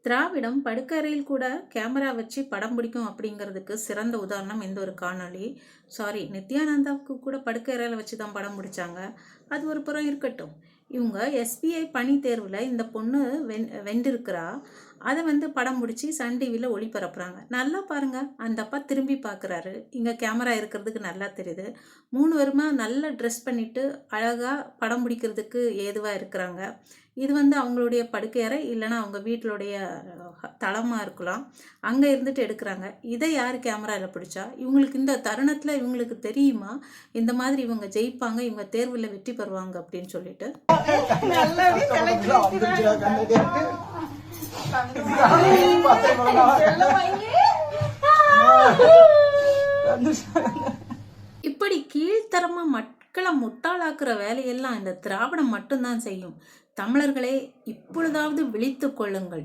திராவிடம் படுக்கறையில் கூட கேமரா வச்சு படம் பிடிக்கும் அப்படிங்கிறதுக்கு சிறந்த உதாரணம் இந்த ஒரு காணொளி. நித்யானந்தாவுக்கு கூட படுக்கறையில் வச்சு தான் படம் பிடிச்சாங்க. அது ஒரு புறம் இருக்கட்டும். இவங்க எஸ்பிஐ பணி தேர்வில் இந்த பொண்ணு வென்றிருக்கிறா. அதை படம் பிடிச்சி சன் டிவியில் ஒளிபரப்புறாங்க. நல்லா பாருங்க, அந்த அப்பா திரும்பி பார்க்குறாரு. இங்கே கேமரா இருக்கிறதுக்கு நல்லா தெரியுது. 3 பேருமா நல்லா ட்ரெஸ் பண்ணிட்டு அழகாக படம் பிடிக்கிறதுக்கு ஏதுவாக இருக்கிறாங்க. இது அவங்களுடைய படுக்கை அறை இல்லைன்னா அவங்க வீட்டிலுடைய தளமாக இருக்கலாம். அங்கே இருந்துட்டு எடுக்கிறாங்க. இதை யார் கேமராவில் பிடிச்சா? இவங்களுக்கு இந்த தருணத்தில் இவங்களுக்கு தெரியுமா இந்த மாதிரி இவங்க ஜெயிப்பாங்க, இவங்க தேர்வில் வெற்றி பெறுவாங்க அப்படின்னு சொல்லிட்டு? இப்படி கீழ்த்தரமா மக்களை முட்டாளாக்குற வேலையெல்லாம் இந்த திராவிடம் மட்டும்தான் செய்யும். தமிழர்களே, இப்பொழுதாவது விழித்துக் கொள்ளுங்கள்.